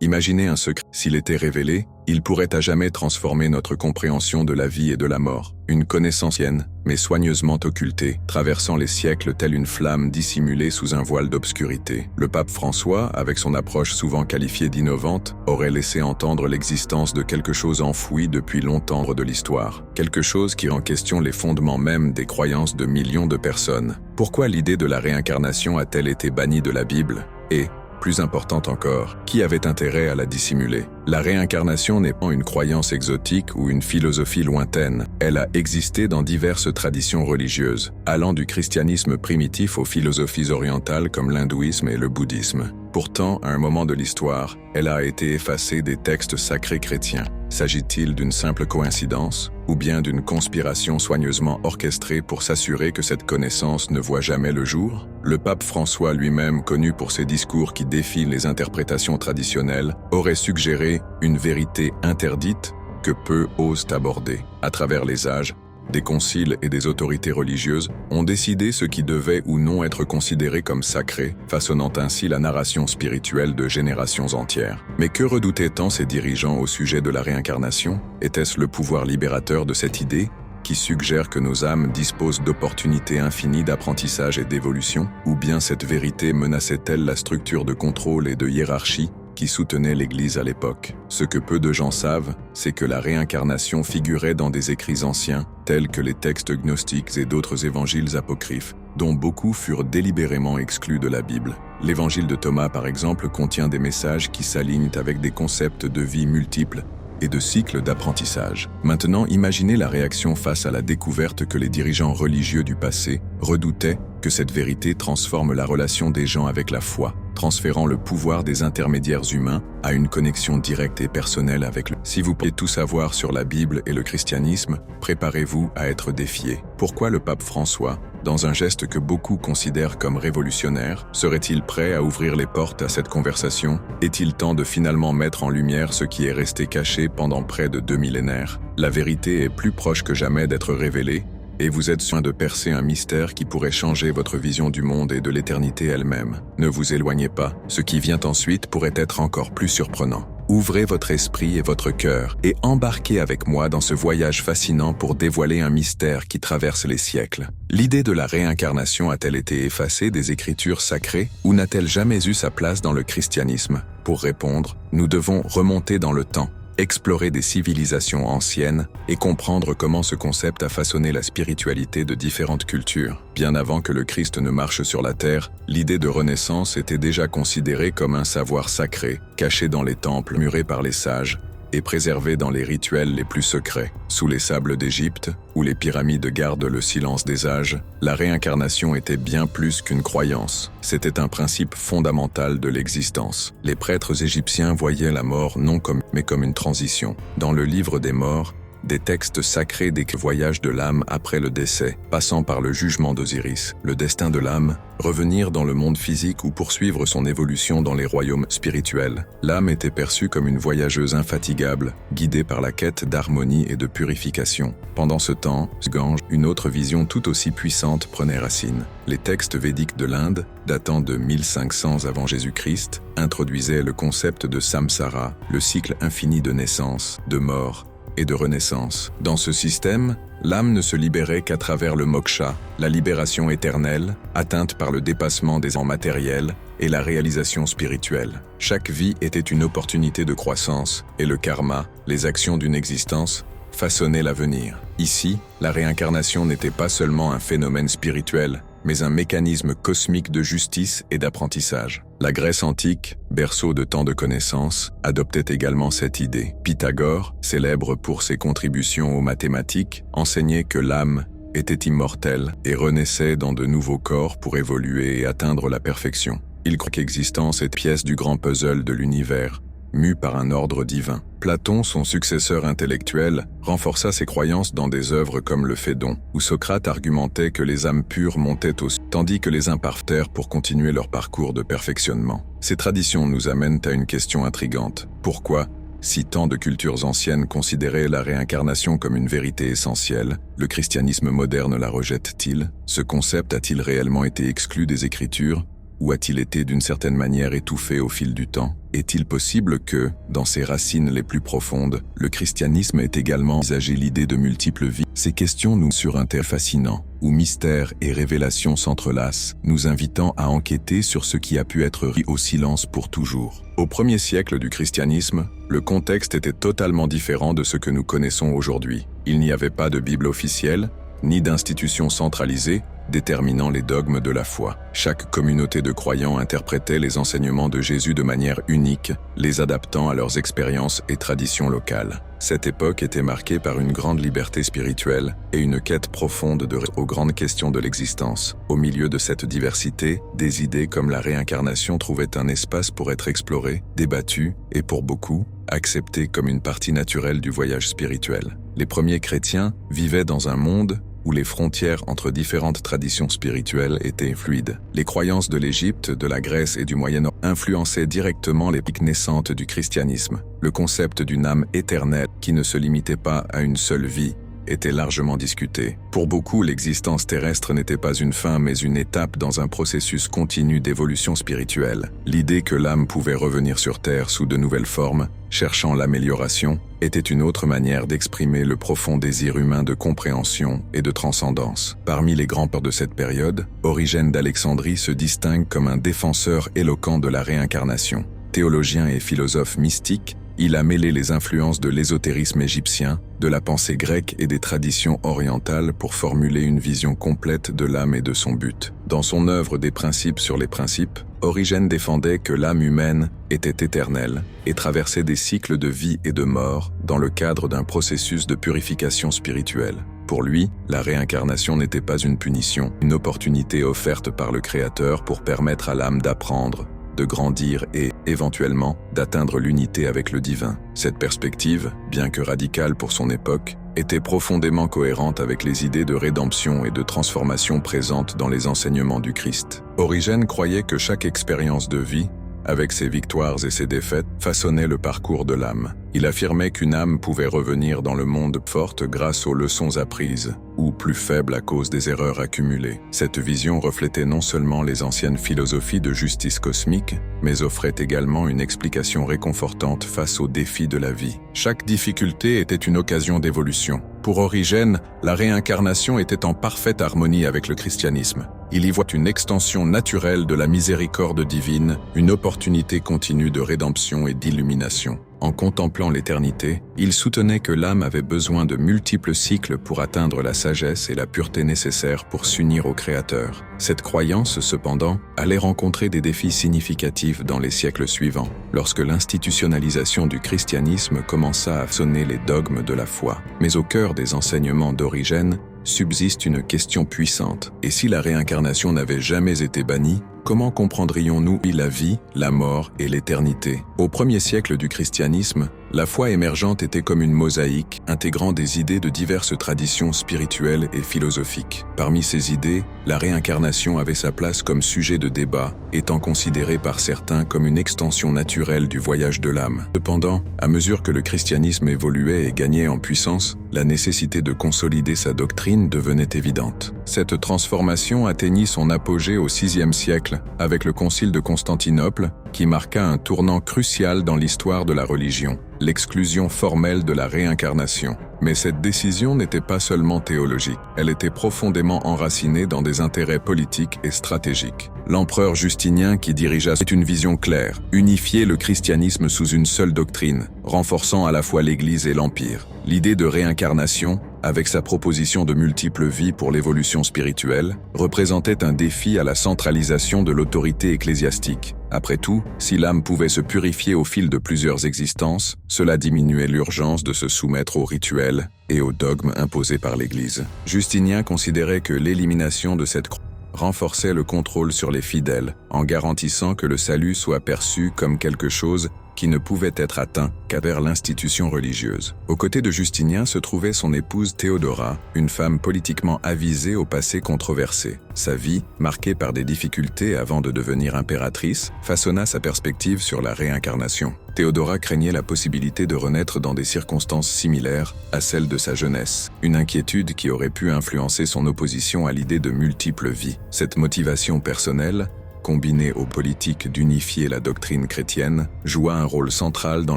Imaginez un secret. S'il était révélé, il pourrait à jamais transformer notre compréhension de la vie et de la mort. Une connaissance ancienne, mais soigneusement occultée, traversant les siècles telle une flamme dissimulée sous un voile d'obscurité. Le pape François, avec son approche souvent qualifiée d'innovante, aurait laissé entendre l'existence de quelque chose enfoui depuis longtemps de l'histoire. Quelque chose qui en question les fondements même des croyances de millions de personnes. Pourquoi l'idée de la réincarnation a-t-elle été bannie de la Bible? Et, plus importante encore, qui avait intérêt à la dissimuler? La réincarnation n'est pas une croyance exotique ou une philosophie lointaine. Elle a existé dans diverses traditions religieuses, allant du christianisme primitif aux philosophies orientales comme l'hindouisme et le bouddhisme. Pourtant, à un moment de l'histoire, elle a été effacée des textes sacrés chrétiens. S'agit-il d'une simple coïncidence, ou bien d'une conspiration soigneusement orchestrée pour s'assurer que cette connaissance ne voit jamais le jour? Le pape François lui-même, connu pour ses discours qui défient les interprétations traditionnelles, aurait suggéré une vérité interdite que peu osent aborder. À travers les âges, des conciles et des autorités religieuses ont décidé ce qui devait ou non être considéré comme sacré, façonnant ainsi la narration spirituelle de générations entières. Mais que redoutaient tant ces dirigeants au sujet de la réincarnation? Était-ce le pouvoir libérateur de cette idée, qui suggère que nos âmes disposent d'opportunités infinies d'apprentissage et d'évolution? Ou bien cette vérité menaçait-elle la structure de contrôle et de hiérarchie qui soutenait l'Église à l'époque? Ce que peu de gens savent, c'est que la réincarnation figurait dans des écrits anciens, tels que les textes gnostiques et d'autres évangiles apocryphes, dont beaucoup furent délibérément exclus de la Bible. L'évangile de Thomas, par exemple, contient des messages qui s'alignent avec des concepts de vie multiples et de cycles d'apprentissage. Maintenant, imaginez la réaction face à la découverte que les dirigeants religieux du passé redoutaient que cette vérité transforme la relation des gens avec la foi, transférant le pouvoir des intermédiaires humains à une connexion directe et personnelle avec le. Si vous pouvez tout savoir sur la Bible et le christianisme, préparez-vous à être défié. Pourquoi le pape François, dans un geste que beaucoup considèrent comme révolutionnaire, serait-il prêt à ouvrir les portes à cette conversation? Est-il temps de finalement mettre en lumière ce qui est resté caché pendant près de 2 millénaires? La vérité est plus proche que jamais d'être révélée, et vous êtes sur de percer un mystère qui pourrait changer votre vision du monde et de l'éternité elle-même. Ne vous éloignez pas, ce qui vient ensuite pourrait être encore plus surprenant. Ouvrez votre esprit et votre cœur et embarquez avec moi dans ce voyage fascinant pour dévoiler un mystère qui traverse les siècles. L'idée de la réincarnation a-t-elle été effacée des écritures sacrées ou n'a-t-elle jamais eu sa place dans le christianisme? Pour répondre, nous devons remonter dans le temps, explorer des civilisations anciennes et comprendre comment ce concept a façonné la spiritualité de différentes cultures. Bien avant que le Christ ne marche sur la terre, l'idée de renaissance était déjà considérée comme un savoir sacré, caché dans les temples murés par les sages et préservé dans les rituels les plus secrets. Sous les sables d'Égypte, où les pyramides gardent le silence des âges, la réincarnation était bien plus qu'une croyance. C'était un principe fondamental de l'existence. Les prêtres égyptiens voyaient la mort non mais comme une transition. Dans le livre des morts, des textes sacrés décrivent le voyage de l'âme après le décès, passant par le jugement d'Osiris, le destin de l'âme, revenir dans le monde physique ou poursuivre son évolution dans les royaumes spirituels. L'âme était perçue comme une voyageuse infatigable, guidée par la quête d'harmonie et de purification. Pendant ce temps, Gange, une autre vision tout aussi puissante prenait racine. Les textes védiques de l'Inde, datant de 1500 avant Jésus-Christ, introduisaient le concept de samsara, le cycle infini de naissance, de mort et de renaissance. Dans ce système, l'âme ne se libérait qu'à travers le moksha, la libération éternelle, atteinte par le dépassement des ends matériels et la réalisation spirituelle. Chaque vie était une opportunité de croissance, et le karma, les actions d'une existence, façonnaient l'avenir. Ici, la réincarnation n'était pas seulement un phénomène spirituel, mais un mécanisme cosmique de justice et d'apprentissage. La Grèce antique, berceau de tant de connaissances, adoptait également cette idée. Pythagore, célèbre pour ses contributions aux mathématiques, enseignait que l'âme était immortelle et renaissait dans de nouveaux corps pour évoluer et atteindre la perfection. Il croit qu'existence est pièce du grand puzzle de l'univers, mu par un ordre divin. Platon, son successeur intellectuel, renforça ses croyances dans des œuvres comme le Phédon, où Socrate argumentait que les âmes pures montaient au ciel, tandis que les imparfaits pour continuer leur parcours de perfectionnement. Ces traditions nous amènent à une question intrigante. Pourquoi, si tant de cultures anciennes considéraient la réincarnation comme une vérité essentielle, le christianisme moderne la rejette-t-il? Ce concept a-t-il réellement été exclu des Écritures, ou a-t-il été d'une certaine manière étouffé au fil du temps? Est-il possible que, dans ses racines les plus profondes, le christianisme ait également envisagé l'idée de multiples vies? Ces questions nous sur un terrain fascinant, où mystère et révélation s'entrelacent, nous invitant à enquêter sur ce qui a pu être ri au silence pour toujours. Au 1er siècle du christianisme, le contexte était totalement différent de ce que nous connaissons aujourd'hui. Il n'y avait pas de Bible officielle, ni d'institution centralisée, déterminant les dogmes de la foi. Chaque communauté de croyants interprétait les enseignements de Jésus de manière unique, les adaptant à leurs expériences et traditions locales. Cette époque était marquée par une grande liberté spirituelle et une quête profonde aux grandes questions de l'existence. Au milieu de cette diversité, des idées comme la réincarnation trouvaient un espace pour être explorées, débattues et pour beaucoup, acceptées comme une partie naturelle du voyage spirituel. Les premiers chrétiens vivaient dans un monde où les frontières entre différentes traditions spirituelles étaient fluides. Les croyances de l'Égypte, de la Grèce et du Moyen-Orient influençaient directement les piques naissantes du christianisme. Le concept d'une âme éternelle, qui ne se limitait pas à une seule vie, était largement discuté. Pour beaucoup, l'existence terrestre n'était pas une fin mais une étape dans un processus continu d'évolution spirituelle. L'idée que l'âme pouvait revenir sur Terre sous de nouvelles formes, cherchant l'amélioration, était une autre manière d'exprimer le profond désir humain de compréhension et de transcendance. Parmi les grands pères de cette période, Origène d'Alexandrie se distingue comme un défenseur éloquent de la réincarnation. Théologien et philosophe mystique, il a mêlé les influences de l'ésotérisme égyptien, de la pensée grecque et des traditions orientales pour formuler une vision complète de l'âme et de son but. Dans son œuvre Des principes sur les principes, Origène défendait que l'âme humaine était éternelle et traversait des cycles de vie et de mort dans le cadre d'un processus de purification spirituelle. Pour lui, la réincarnation n'était pas une punition, une opportunité offerte par le Créateur pour permettre à l'âme d'apprendre, de grandir et, éventuellement, d'atteindre l'unité avec le divin. Cette perspective, bien que radicale pour son époque, était profondément cohérente avec les idées de rédemption et de transformation présentes dans les enseignements du Christ. Origène croyait que chaque expérience de vie, avec ses victoires et ses défaites, façonnait le parcours de l'âme. Il affirmait qu'une âme pouvait revenir dans le monde forte grâce aux leçons apprises, ou plus faible à cause des erreurs accumulées. Cette vision reflétait non seulement les anciennes philosophies de justice cosmique, mais offrait également une explication réconfortante face aux défis de la vie. Chaque difficulté était une occasion d'évolution. Pour Origène, la réincarnation était en parfaite harmonie avec le christianisme. Il y voit une extension naturelle de la miséricorde divine, une opportunité continue de rédemption et d'illumination. En contemplant l'éternité, il soutenait que l'âme avait besoin de multiples cycles pour atteindre la sagesse et la pureté nécessaires pour s'unir au Créateur. Cette croyance, cependant, allait rencontrer des défis significatifs dans les siècles suivants, lorsque l'institutionnalisation du christianisme commença à sonner les dogmes de la foi. Mais au cœur des enseignements d'Origène, subsiste une question puissante. Et si la réincarnation n'avait jamais été bannie, comment comprendrions-nous la vie, la mort et l'éternité? Au 1er siècle du christianisme, la foi émergente était comme une mosaïque, intégrant des idées de diverses traditions spirituelles et philosophiques. Parmi ces idées, la réincarnation avait sa place comme sujet de débat, étant considérée par certains comme une extension naturelle du voyage de l'âme. Cependant, à mesure que le christianisme évoluait et gagnait en puissance, la nécessité de consolider sa doctrine devenait évidente. Cette transformation atteignit son apogée au VIe siècle, avec le Concile de Constantinople, qui marqua un tournant crucial dans l'histoire de la religion, l'exclusion formelle de la réincarnation. Mais cette décision n'était pas seulement théologique, elle était profondément enracinée dans des intérêts politiques et stratégiques. L'empereur Justinien qui dirigea une vision claire, unifier le christianisme sous une seule doctrine, renforçant à la fois l'Église et l'Empire. L'idée de réincarnation, avec sa proposition de multiples vies pour l'évolution spirituelle, représentait un défi à la centralisation de l'autorité ecclésiastique. Après tout, si l'âme pouvait se purifier au fil de plusieurs existences, cela diminuait l'urgence de se soumettre aux rituels et aux dogmes imposés par l'Église. Justinien considérait que l'élimination de cette renforçait le contrôle sur les fidèles, en garantissant que le salut soit perçu comme quelque chose qui ne pouvait être atteint qu'à travers l'institution religieuse. Aux côtés de Justinien se trouvait son épouse Théodora, une femme politiquement avisée au passé controversé. Sa vie, marquée par des difficultés avant de devenir impératrice, façonna sa perspective sur la réincarnation. Théodora craignait la possibilité de renaître dans des circonstances similaires à celles de sa jeunesse, une inquiétude qui aurait pu influencer son opposition à l'idée de multiples vies. Cette motivation personnelle combinée aux politiques d'unifier la doctrine chrétienne, joua un rôle central dans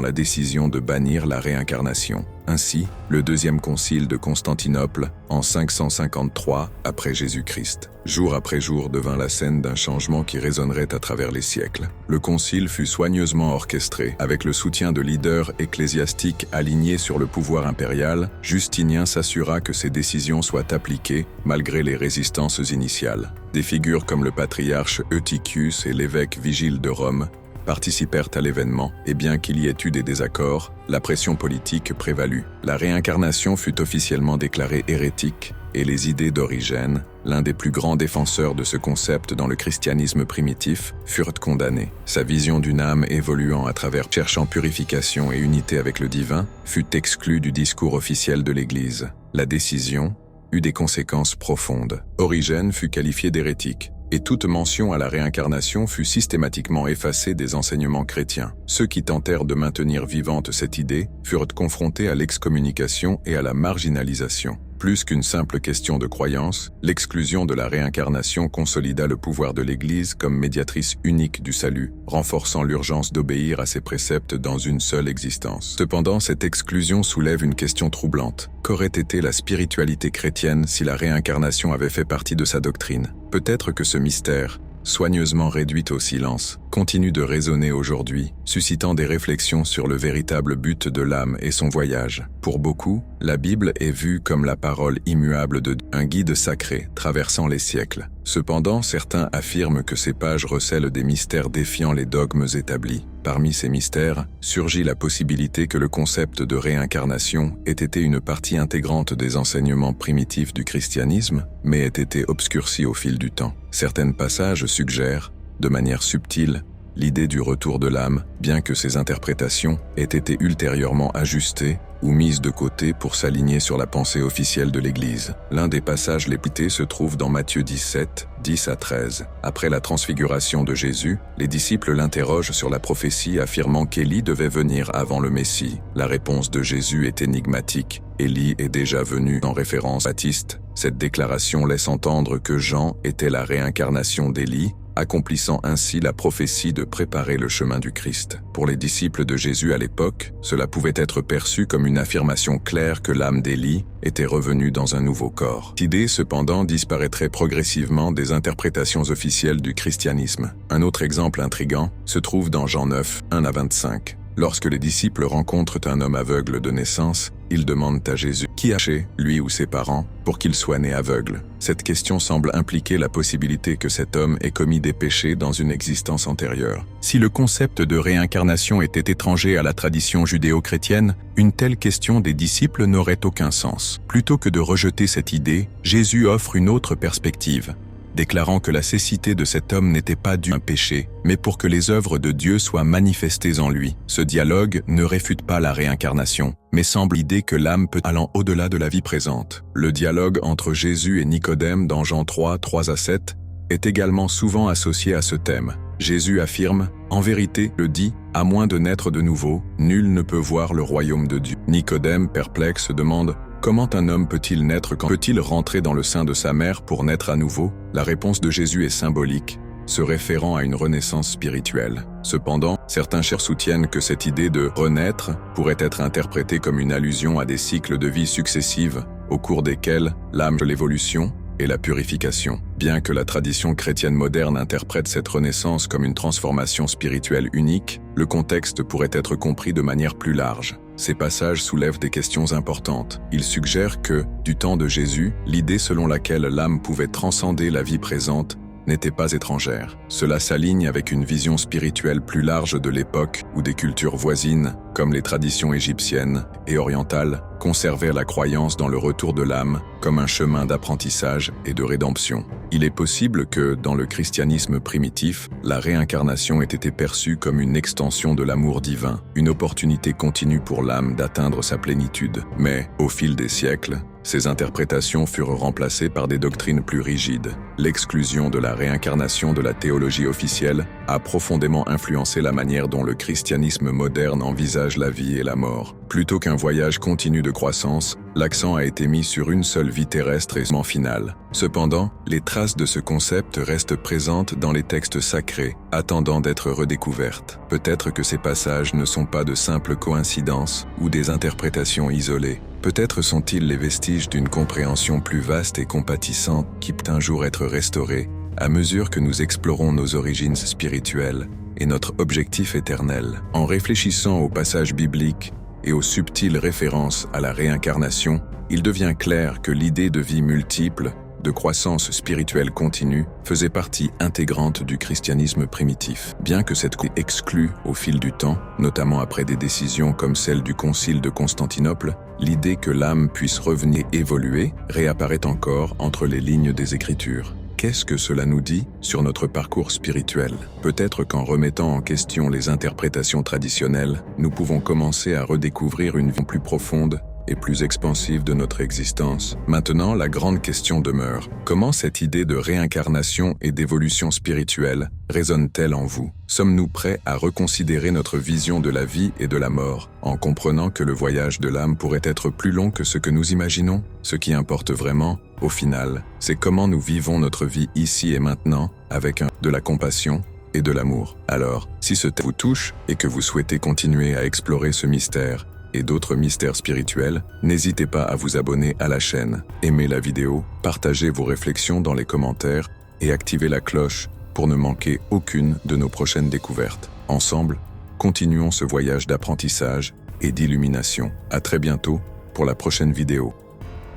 la décision de bannir la réincarnation. Ainsi, le deuxième concile de Constantinople, en 553 après Jésus-Christ, jour après jour devint la scène d'un changement qui résonnerait à travers les siècles. Le concile fut soigneusement orchestré, avec le soutien de leaders ecclésiastiques alignés sur le pouvoir impérial. Justinien s'assura que ses décisions soient appliquées malgré les résistances initiales. Des figures comme le patriarche Eutychius et l'évêque Vigile de Rome participèrent à l'événement, et bien qu'il y ait eu des désaccords, la pression politique prévalut. La réincarnation fut officiellement déclarée hérétique, et les idées d'Origène, l'un des plus grands défenseurs de ce concept dans le christianisme primitif, furent condamnées. Sa vision d'une âme évoluant à travers cherchant purification et unité avec le divin, fut exclue du discours officiel de l'Église. La décision eut des conséquences profondes. Origène fut qualifié d'hérétique, et toute mention à la réincarnation fut systématiquement effacée des enseignements chrétiens. Ceux qui tentèrent de maintenir vivante cette idée furent confrontés à l'excommunication et à la marginalisation. Plus qu'une simple question de croyance, l'exclusion de la réincarnation consolida le pouvoir de l'Église comme médiatrice unique du salut, renforçant l'urgence d'obéir à ses préceptes dans une seule existence. Cependant, cette exclusion soulève une question troublante. Qu'aurait été la spiritualité chrétienne si la réincarnation avait fait partie de sa doctrine? Peut-être que ce mystère, soigneusement réduite au silence, continue de résonner aujourd'hui, suscitant des réflexions sur le véritable but de l'âme et son voyage. Pour beaucoup, la Bible est vue comme la parole immuable de Dieu, un guide sacré traversant les siècles. Cependant, certains affirment que ces pages recèlent des mystères défiant les dogmes établis. Parmi ces mystères, surgit la possibilité que le concept de réincarnation ait été une partie intégrante des enseignements primitifs du christianisme, mais ait été obscurci au fil du temps. Certains passages suggèrent, de manière subtile, l'idée du retour de l'âme, bien que ces interprétations aient été ultérieurement ajustées ou mises de côté pour s'aligner sur la pensée officielle de l'Église. L'un des passages les plus cités se trouve dans Matthieu 17, 10 à 13. Après la transfiguration de Jésus, les disciples l'interrogent sur la prophétie affirmant qu'Élie devait venir avant le Messie. La réponse de Jésus est énigmatique. Élie est déjà venu, en référence à Baptiste. Cette déclaration laisse entendre que Jean était la réincarnation d'Élie, accomplissant ainsi la prophétie de préparer le chemin du Christ. Pour les disciples de Jésus à l'époque, cela pouvait être perçu comme une affirmation claire que l'âme d'Élie était revenue dans un nouveau corps. Cette idée, cependant, disparaîtrait progressivement des interprétations officielles du christianisme. Un autre exemple intrigant se trouve dans Jean 9, 1 à 25. Lorsque les disciples rencontrent un homme aveugle de naissance, ils demandent à Jésus qui a péché, lui ou ses parents, pour qu'il soit né aveugle. Cette question semble impliquer la possibilité que cet homme ait commis des péchés dans une existence antérieure. Si le concept de réincarnation était étranger à la tradition judéo-chrétienne, une telle question des disciples n'aurait aucun sens. Plutôt que de rejeter cette idée, Jésus offre une autre perspective, déclarant que la cécité de cet homme n'était pas due à un péché, mais pour que les œuvres de Dieu soient manifestées en lui. Ce dialogue ne réfute pas la réincarnation, mais semble l'idée que l'âme peut aller au-delà de la vie présente. Le dialogue entre Jésus et Nicodème dans Jean 3, 3 à 7 est également souvent associé à ce thème. Jésus affirme, « En vérité, le dit, à moins de naître de nouveau, nul ne peut voir le royaume de Dieu. » Nicodème, perplexe, demande, comment un homme peut-il naître quand peut-il rentrer dans le sein de sa mère pour naître à nouveau? La réponse de Jésus est symbolique, se référant à une renaissance spirituelle. Cependant, certains chercheurs soutiennent que cette idée de « renaître » pourrait être interprétée comme une allusion à des cycles de vie successives, au cours desquels l'âme de l'évolution et la purification. Bien que la tradition chrétienne moderne interprète cette renaissance comme une transformation spirituelle unique, le contexte pourrait être compris de manière plus large. Ces passages soulèvent des questions importantes. Ils suggèrent que, du temps de Jésus, l'idée selon laquelle l'âme pouvait transcender la vie présente n'était pas étrangère. Cela s'aligne avec une vision spirituelle plus large de l'époque où des cultures voisines, comme les traditions égyptiennes et orientales, conservaient la croyance dans le retour de l'âme comme un chemin d'apprentissage et de rédemption. Il est possible que, dans le christianisme primitif, la réincarnation ait été perçue comme une extension de l'amour divin, une opportunité continue pour l'âme d'atteindre sa plénitude. Mais, au fil des siècles, ces interprétations furent remplacées par des doctrines plus rigides. L'exclusion de la réincarnation de la théologie officielle a profondément influencé la manière dont le christianisme moderne envisage partage la vie et la mort. Plutôt qu'un voyage continu de croissance, l'accent a été mis sur une seule vie terrestre et son final. Cependant, les traces de ce concept restent présentes dans les textes sacrés, attendant d'être redécouvertes. Peut-être que ces passages ne sont pas de simples coïncidences ou des interprétations isolées. Peut-être sont-ils les vestiges d'une compréhension plus vaste et compatissante qui peut un jour être restaurée, à mesure que nous explorons nos origines spirituelles et notre objectif éternel. En réfléchissant aux passages bibliques et aux subtiles références à la réincarnation, il devient clair que l'idée de vie multiple, de croissance spirituelle continue, faisait partie intégrante du christianisme primitif. Bien que cette idée exclue au fil du temps, notamment après des décisions comme celle du Concile de Constantinople, l'idée que l'âme puisse revenir et évoluer réapparaît encore entre les lignes des Écritures. Qu'est-ce que cela nous dit sur notre parcours spirituel? Peut-être qu'en remettant en question les interprétations traditionnelles, nous pouvons commencer à redécouvrir une vie plus profonde et plus expansive de notre existence. Maintenant, la grande question demeure. Comment cette idée de réincarnation et d'évolution spirituelle résonne-t-elle en vous? Sommes-nous prêts à reconsidérer notre vision de la vie et de la mort, en comprenant que le voyage de l'âme pourrait être plus long que ce que nous imaginons? Ce qui importe vraiment, au final, c'est comment nous vivons notre vie ici et maintenant, avec de la compassion et de l'amour. Alors, si ce thème vous touche et que vous souhaitez continuer à explorer ce mystère, et d'autres mystères spirituels, n'hésitez pas à vous abonner à la chaîne, aimer la vidéo, partagez vos réflexions dans les commentaires et activez la cloche pour ne manquer aucune de nos prochaines découvertes. Ensemble, continuons ce voyage d'apprentissage et d'illumination. À très bientôt pour la prochaine vidéo.